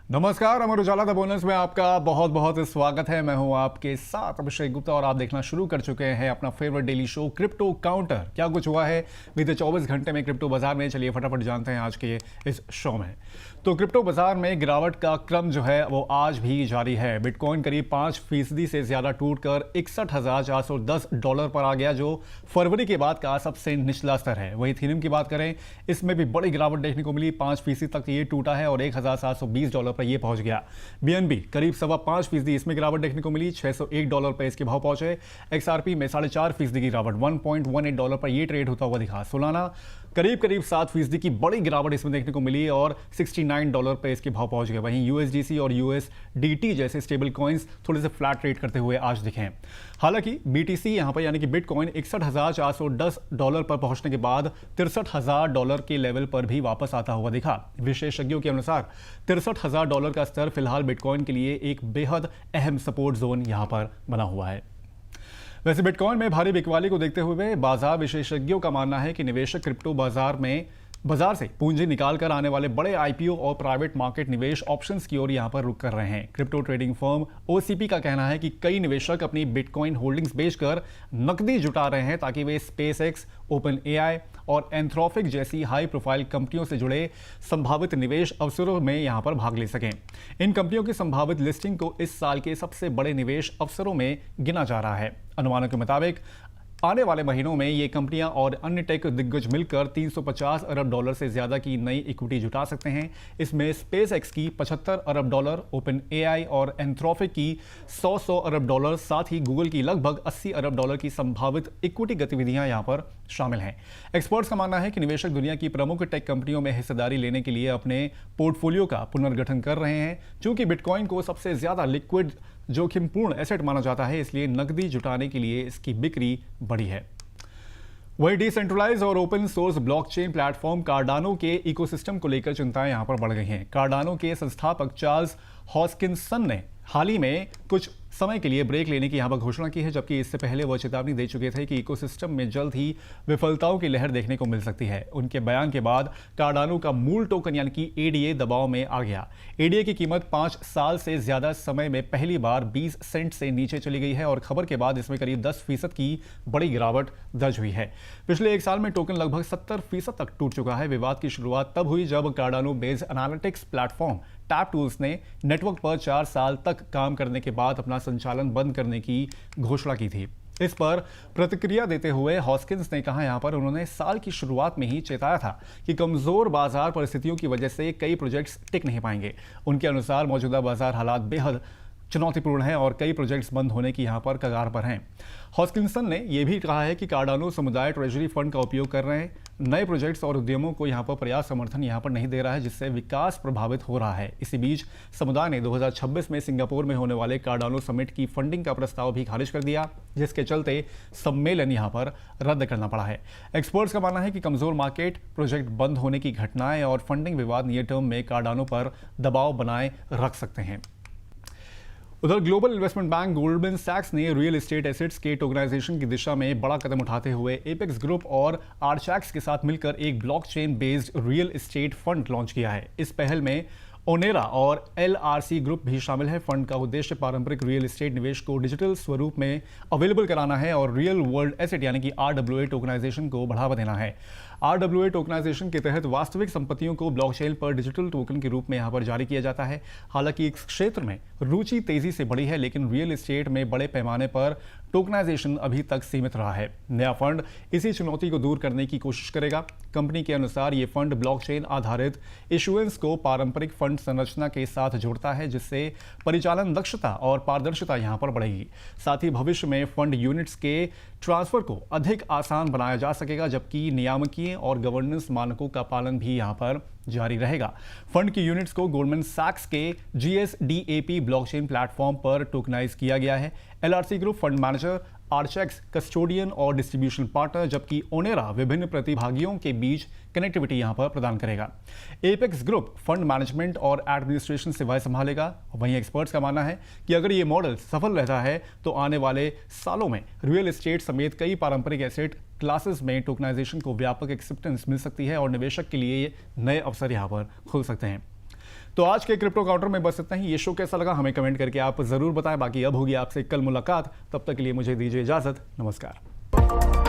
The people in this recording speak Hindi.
नमस्कार, अमर उजाला द बोनस में आपका बहुत बहुत स्वागत है। मैं हूं आपके साथ अभिषेक गुप्ता और आप देखना शुरू कर चुके हैं अपना favourite daily show crypto counter. क्या कुछ हुआ है बीते 24 घंटे में क्रिप्टो बाजार में, चलिए फटाफट जानते हैं आज के इस शो में। तो क्रिप्टो बाजार में गिरावट का क्रम जो है वो आज भी जारी है। बिटकॉइन करीब 5% से ज्यादा टूटकर $61,410 पर आ गया, जो फरवरी के बाद का सबसे निचला स्तर है। वहीं इथेरियम की बात करें, इसमें भी बड़ी गिरावट देखने को मिली, 5% तक ये टूटा है और $1,720 पर ये पहुंच गया। बीएनबी करीब 5.25%, इसमें गिरावट देखने को मिली, $601 पर इसके भाव पहुंचे। एक्सआरपी में 4.5% की गिरावट, $1.18 पर ये ट्रेड होता हुआ दिखा। सोलाना करीब 7% की बड़ी गिरावट इसमें देखने को मिली और $69 पे इसके भाव पहुंच गए। वहीं यूएसडीसी और यूएसडीटी जैसे स्टेबल कॉइन्स थोड़े से फ्लैट ट्रेड करते हुए आज दिखे। हालांकि बीटीसी यहां पर यानी कि बिटकॉइन $61,410 पर पहुंचने के बाद $63,000 के लेवल पर भी वापस आता हुआ दिखा। विशेषज्ञों के अनुसार $63,000 का स्तर फिलहाल बिटकॉइन के लिए एक बेहद अहम सपोर्ट जोन यहां पर बना हुआ है। वैसे बिटकॉइन में भारी बिकवाली को देखते हुए बाजार विशेषज्ञों का मानना है कि निवेशक क्रिप्टो बाजार से पूंजी निकालकर आने वाले बड़े आईपीओ और प्राइवेट मार्केट निवेश ऑप्शंस की ओर यहां पर रुक कर रहे हैं। क्रिप्टो ट्रेडिंग फर्म ओसीपी का कहना है कि कई निवेशक अपनी बिटकॉइन होल्डिंग्स बेचकर नकदी जुटा रहे हैं ताकि वे स्पेसएक्स, ओपन एआई और एंथ्रोपिक जैसी हाई प्रोफाइल कंपनियों से जुड़े संभावित निवेश अवसरों में यहां पर भाग ले सकें। इन कंपनियों की संभावित लिस्टिंग को इस साल के सबसे बड़े निवेश अवसरों में गिना जा रहा है। अनुमानों के मुताबिक आने वाले महीनों में ये कंपनियां और अन्य टेक दिग्गज मिलकर $350 अरब से ज्यादा की नई इक्विटी जुटा सकते हैं। इसमें स्पेसएक्स की $75 अरब, ओपन एआई और एंथ्रोपिक की $100 अरब, साथ ही गूगल की लगभग $80 अरब की संभावित इक्विटी गतिविधियां यहां पर शामिल हैं। एक्सपर्ट्स का मानना है कि निवेशक दुनिया की प्रमुख टेक कंपनियों में हिस्सेदारी लेने के लिए अपने पोर्टफोलियो का पुनर्गठन कर रहे हैं। चूंकि बिटकॉइन को सबसे ज्यादा लिक्विड जोखिमपूर्ण एसेट माना जाता है, इसलिए नकदी जुटाने के लिए इसकी बिक्री बढ़ी है। वही डिसेंट्रलाइज और open source blockchain platform Cardano के इकोसिस्टम को लेकर चिंताएं यहां पर बढ़ गई हैं। कार्डानो के संस्थापक चार्ल्स हॉस्किंसन ने हाल ही में कुछ समय के लिए ब्रेक लेने की यहां पर घोषणा की है, जबकि इससे पहले वह चेतावनी दे चुके थे कि इकोसिस्टम में जल्द ही विफलताओं की लहर देखने को मिल सकती है। उनके बयान के बाद कार्डानो का मूल टोकन यानी कि एडीए दबाव में आ गया। एडीए की कीमत 5 साल से ज्यादा समय में पहली बार 20 सेंट से नीचे चली गई है और खबर के बाद इसमें करीब 10% की बड़ी गिरावट दर्ज हुई है। पिछले एक साल में टोकन लगभग 70% तक टूट चुका है। विवाद की शुरुआत तब हुई जब Cardano based analytics platform tap tools ने नेटवर्क पर 4 साल तक काम करने के बाद अपना संचालन बंद करने की घोषणा की थी। इस पर प्रतिक्रिया देते हुए हॉस्किंस ने कहा, यहां पर उन्होंने साल की शुरुआत में ही चेताया था कि कमजोर बाजार परिस्थितियों की वजह से कई प्रोजेक्ट्स टिक नहीं पाएंगे। उनके अनुसार मौजूदा बाजार हालात बेहद चुनौतीपूर्ण है और कई प्रोजेक्ट्स बंद होने की यहां पर कगार पर हैं। हॉस्किंसन ने यह भी कहा है कि कार्डानो समुदाय ट्रेजरी फंड का उपयोग कर रहे हैं। नए प्रोजेक्ट्स और उद्यमों को यहां पर पर्याप्त समर्थन यहां पर नहीं दे रहा है, जिससे विकास प्रभावित हो रहा है। इसी बीच समुदाय ने 2026 में सिंगापुर में होने वाले कार्डानो समिट की फंडिंग का प्रस्ताव भी खारिज कर दिया, जिसके चलते सम्मेलन यहां पर रद्द करना पड़ा है। एक्सपर्ट्स का मानना है कि कमजोर मार्केट, प्रोजेक्ट बंद होने की घटनाएं और फंडिंग विवाद नियर टर्म में कार्डानो पर दबाव बनाए रख सकते हैं। उधर ग्लोबल इन्वेस्टमेंट बैंक गोल्डमैन सैक्स ने रियल एस्टेट एसेट्स के टोकनाइजेशन की दिशा में बड़ा कदम उठाते हुए एपेक्स ग्रुप और आर्चैक्स के साथ मिलकर एक blockchain based real estate fund launch किया है। इस पहल में ओनेरा और एलआरसी ग्रुप भी शामिल है। फंड का उद्देश्य पारंपरिक रियल एस्टेट निवेश को डिजिटल स्वरूप में अवेलेबल कराना है और रियल वर्ल्ड एसेट यानी कि आरडब्ल्यूए टोकनाइजेशन को बढ़ावा देना है। आरडब्ल्यूए टोकनाइजेशन के तहत वास्तविक संपत्तियों को ब्लॉकचेन पर डिजिटल टोकन के रूप में यहां पर जारी किया जाता है। हालांकि इस क्षेत्र में रुचि तेजी से बढ़ी है, लेकिन रियल एस्टेट में बड़े पैमाने पर टोकनाइजेशन अभी तक सीमित रहा है। नया फंड इसी चुनौती को दूर करने की कोशिश करेगा। कंपनी के अनुसार ये फंड ब्लॉकचेन आधारित इशुएंस को पारंपरिक फंड संरचना के साथ जोड़ता है, जिससे परिचालन दक्षता और पारदर्शिता यहां पर बढ़ेगी। साथ ही भविष्य में फंड यूनिट्स के ट्रांसफर को अधिक आसान बनाया जा सकेगा, जबकि नियामकीय और गवर्नेंस मानकों का पालन भी यहां पर जारी रहेगा। फंड की यूनिट्स को गोल्डमैन सैक्स के GSDAP ब्लॉकचेन प्लेटफॉर्म पर टोकनाइज किया गया है। LRC group fund manager, Archax custodian और डिस्ट्रीब्यूशन पार्टनर, जबकि ओनेरा विभिन्न प्रतिभागियों के बीच कनेक्टिविटी यहां पर प्रदान करेगा। एपेक्स ग्रुप फंड मैनेजमेंट और एडमिनिस्ट्रेशन सेवाएं संभालेगा। वहीं एक्सपर्ट्स का मानना है कि अगर ये मॉडल सफल रहता है तो आने वाले सालों में रियल एस्टेट समेत कई पारंपरिक एसेट क्लासेस में टोकनाइजेशन को व्यापक एक्सेप्टेंस मिल सकती है और निवेशक के लिए नए अवसर यहां पर खुल सकते हैं। तो आज के क्रिप्टो काउंटर में बस इतना ही। ये शो कैसा लगा हमें कमेंट करके आप जरूर बताएं। बाकी अब होगी आपसे कल मुलाकात, तब तक के लिए मुझे दीजिए इजाजत। नमस्कार।